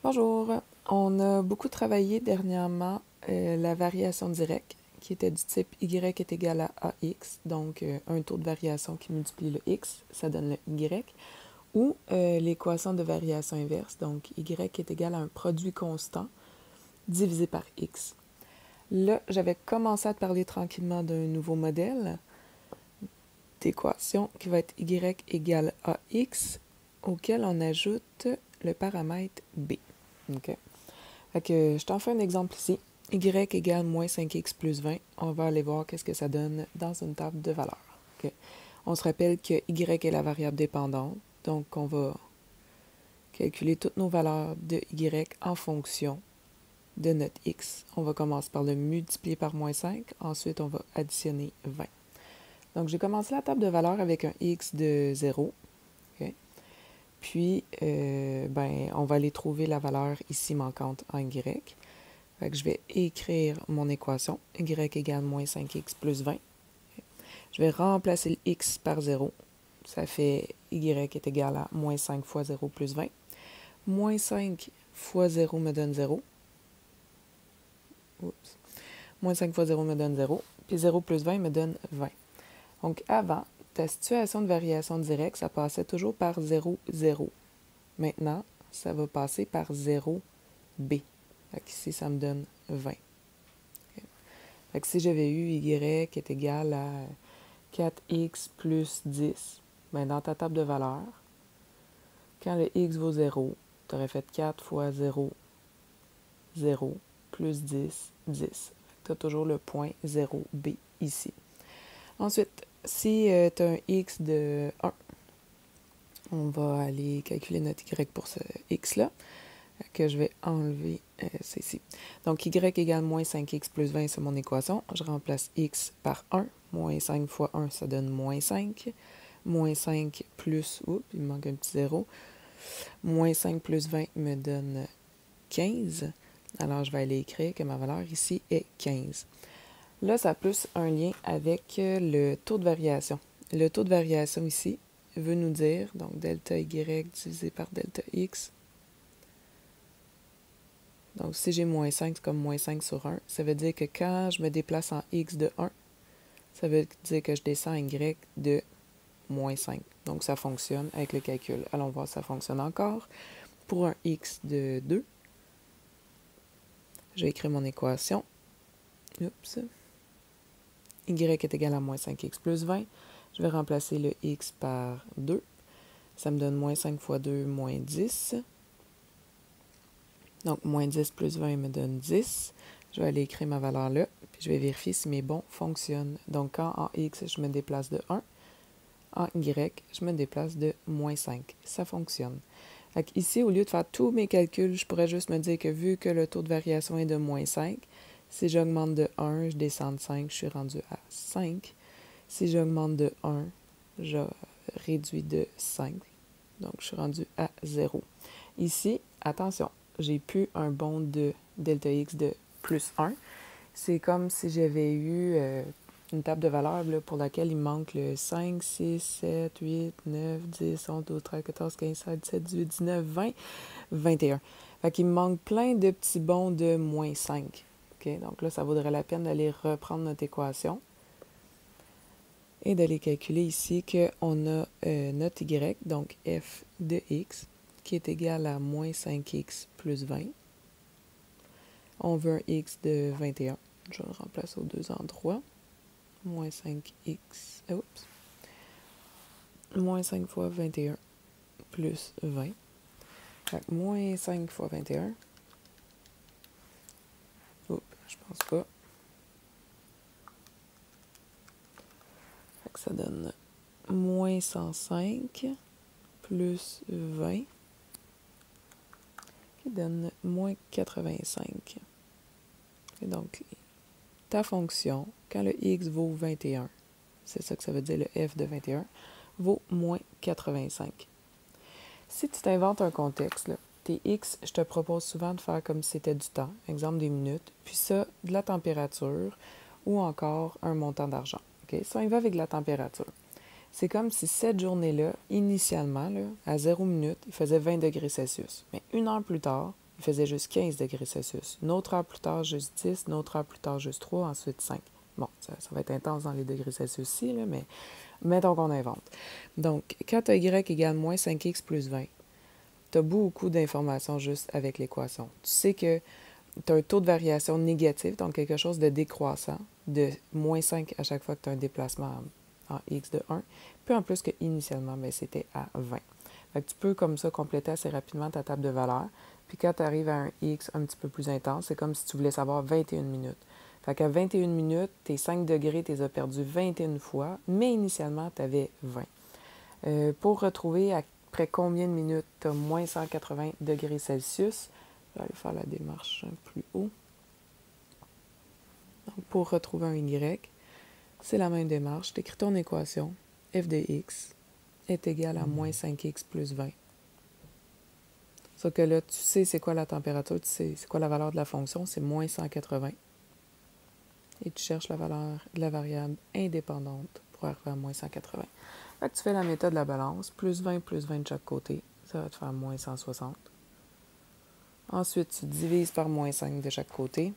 Bonjour, on a beaucoup travaillé dernièrement la variation directe qui était du type y est égal à ax, donc un taux de variation qui multiplie le x, ça donne le y, ou l'équation de variation inverse, donc y est égal à un produit constant divisé par x. Là, j'avais commencé à te parler tranquillement d'un nouveau modèle d'équation qui va être y égale à x, auquel on ajoute le paramètre b. OK? Fait que je t'en fais un exemple ici. Y égale moins 5x plus 20. On va aller voir qu'est-ce que ça donne dans une table de valeurs. OK? On se rappelle que y est la variable dépendante. Donc, on va calculer toutes nos valeurs de y en fonction de notre x. On va commencer par le multiplier par moins 5. Ensuite, on va additionner 20. Donc, j'ai commencé la table de valeurs avec un x de 0. OK? Puis, on va aller trouver la valeur ici manquante en y. Fait que je vais écrire mon équation. Y égale moins 5x plus 20. Je vais remplacer le x par 0. Ça fait y est égal à moins 5 fois 0 plus 20. Moins 5 fois 0 me donne 0. Oups. Moins 5 fois 0 me donne 0. Puis 0 plus 20 me donne 20. Donc avant, ta situation de variation directe, ça passait toujours par 0, 0. Maintenant, ça va passer par 0, b. Ici, ça me donne 20. Okay. Fait que si j'avais eu y est égal à 4x plus 10, bien dans ta table de valeurs, quand le x vaut 0, tu aurais fait 4 fois 0, 0, plus 10, 10. Tu as toujours le point 0b ici. Ensuite, si tu as un x de 1, on va aller calculer notre y pour ce x-là, que je vais enlever, c'est ici. Donc, y égale moins 5x plus 20, c'est mon équation. Je remplace x par 1. Moins 5 fois 1, ça donne moins 5. Moins 5 plus, oups, il me manque un petit 0. Moins 5 plus 20 me donne 15. Alors, je vais aller écrire que ma valeur ici est 15. Là, ça a plus un lien avec le taux de variation. Le taux de variation ici veut nous dire, donc delta y divisé par delta x. Donc, si j'ai moins 5, c'est comme moins 5 sur 1. Ça veut dire que quand je me déplace en x de 1, ça veut dire que je descends en y de moins 5. Donc, ça fonctionne avec le calcul. Allons voir si ça fonctionne encore. Pour un x de 2, je vais écrire mon équation. Oups. Y est égal à moins 5x plus 20. Je vais remplacer le x par 2. Ça me donne moins 5 fois 2, moins 10. Donc, moins 10 plus 20 me donne 10. Je vais aller écrire ma valeur là, puis je vais vérifier si mes bons fonctionnent. Donc, quand en x, je me déplace de 1, en y, je me déplace de moins 5. Ça fonctionne. Donc, ici, au lieu de faire tous mes calculs, je pourrais juste me dire que vu que le taux de variation est de moins 5, si j'augmente de 1, je descends de 5, je suis rendu à 5. Si j'augmente de 1, je réduis de 5. Donc, je suis rendu à 0. Ici, attention, j'ai plus un bond de delta x de plus 1. C'est comme si j'avais eu une table de valeurs là, pour laquelle il manque le 5, 6, 7, 8, 9, 10, 11, 12, 13, 14, 15, 16, 17, 18, 19, 20, 21. Fait qu'il me manque plein de petits bonds de moins 5. Okay? Donc là, ça vaudrait la peine d'aller reprendre notre équation et d'aller calculer ici qu'on a notre y, donc f de x, qui est égal à moins 5x plus 20. On veut un x de 21. Je le remplace aux deux endroits. Moins 5x, oups, moins 5 fois 21 plus 20. Fait que moins 5 fois 21. Oups, je pense pas. Fait que ça donne moins 105 plus 20 qui donne moins 85. Et donc, ta fonction, quand le x vaut 21, c'est ça que ça veut dire le f de 21, vaut moins 85. Si tu t'inventes un contexte, là, tes x, je te propose souvent de faire comme si c'était du temps, exemple des minutes, puis ça, de la température ou encore un montant d'argent. Okay? Ça, on y va avec la température. C'est comme si cette journée-là, initialement, là, à 0 minute, il faisait 20 degrés Celsius. Mais une heure plus tard, il faisait juste 15 degrés Celsius. Une autre heure plus tard, juste 10. Une autre heure plus tard, juste 3. Ensuite, 5. Bon, ça va être intense dans les degrés Celsius aussi, là, mais mettons qu'on invente. Donc, quand tu as y égale moins 5x plus 20, tu as beaucoup d'informations juste avec l'équation. Tu sais que tu as un taux de variation négatif, donc quelque chose de décroissant, de moins 5 à chaque fois que tu as un déplacement en x de 1, puis en plus que initialement, bien, c'était à 20. Fait que tu peux comme ça compléter assez rapidement ta table de valeurs, puis quand tu arrives à un x un petit peu plus intense, c'est comme si tu voulais savoir 21 minutes. Fait qu'à 21 minutes, tes 5 degrés, tu les as perdus 21 fois, mais initialement, tu avais 20. Pour retrouver après combien de minutes tu as moins 180 degrés Celsius, je vais aller faire la démarche plus haut. Donc, pour retrouver un y, c'est la même démarche. Tu écris ton équation. F de x est égal à moins 5x plus 20. Sauf que là, tu sais c'est quoi la température, tu sais c'est quoi la valeur de la fonction, c'est moins 180. Et tu cherches la valeur de la variable indépendante pour arriver à moins 180. Fait que tu fais la méthode de la balance, plus 20 de chaque côté. Ça va te faire moins 160. Ensuite, tu divises par moins 5 de chaque côté.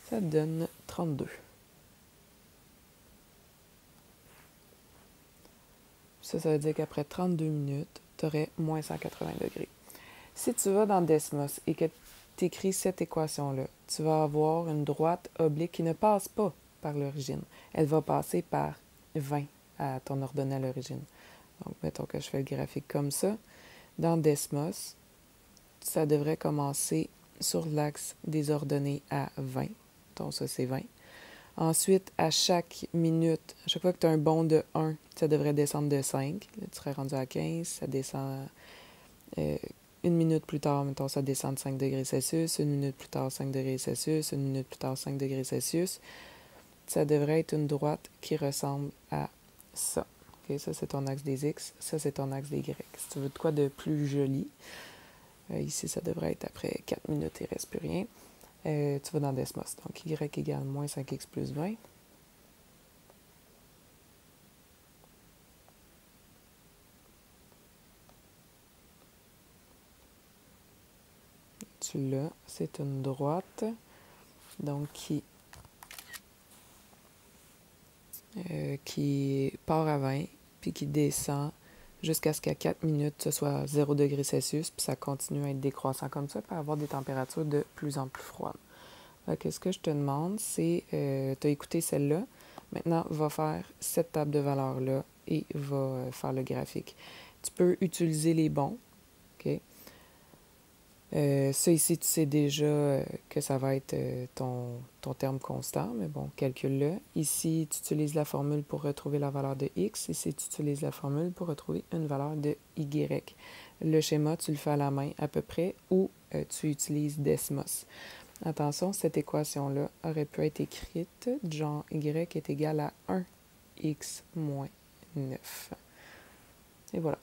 Ça te donne 32. Ça veut dire qu'après 32 minutes, tu aurais moins 180 degrés. Si tu vas dans Desmos et que tu écris cette équation-là, tu vas avoir une droite oblique qui ne passe pas par l'origine. Elle va passer par 20 à ton ordonnée à l'origine. Donc, mettons que je fais le graphique comme ça. Dans Desmos, ça devrait commencer sur l'axe des ordonnées à 20. Donc, ça, c'est 20. Ensuite, à chaque minute, à chaque fois que tu as un bond de 1, ça devrait descendre de 5. Là, tu serais rendu à 15, ça descend une minute plus tard, mettons, ça descend de 5 degrés Celsius, une minute plus tard 5 degrés Celsius, une minute plus tard 5 degrés Celsius. Ça devrait être une droite qui ressemble à ça. Okay, ça, c'est ton axe des X, ça, c'est ton axe des Y. Si tu veux de quoi de plus joli, ici, ça devrait être après 4 minutes, il ne reste plus rien. Tu vas dans Desmos. Donc, y égale moins 5x plus 20. Tu l'as. C'est une droite. Donc, qui part à 20, puis qui descend jusqu'à ce qu'à 4 minutes, ce soit 0 degré Celsius, puis ça continue à être décroissant comme ça, pour avoir des températures de plus en plus froides. Donc, ce que je te demande, c'est, tu as écouté celle-là, maintenant, va faire cette table de valeurs-là et va faire le graphique. Tu peux utiliser les bons, OK? Ça ici, tu sais déjà que ça va être ton terme constant, mais bon, calcule-le. Ici, tu utilises la formule pour retrouver la valeur de x. Ici, tu utilises la formule pour retrouver une valeur de y. Le schéma, tu le fais à la main à peu près ou tu utilises Desmos. Attention, cette équation-là aurait pu être écrite genre y est égal à 1x moins 9. Et voilà.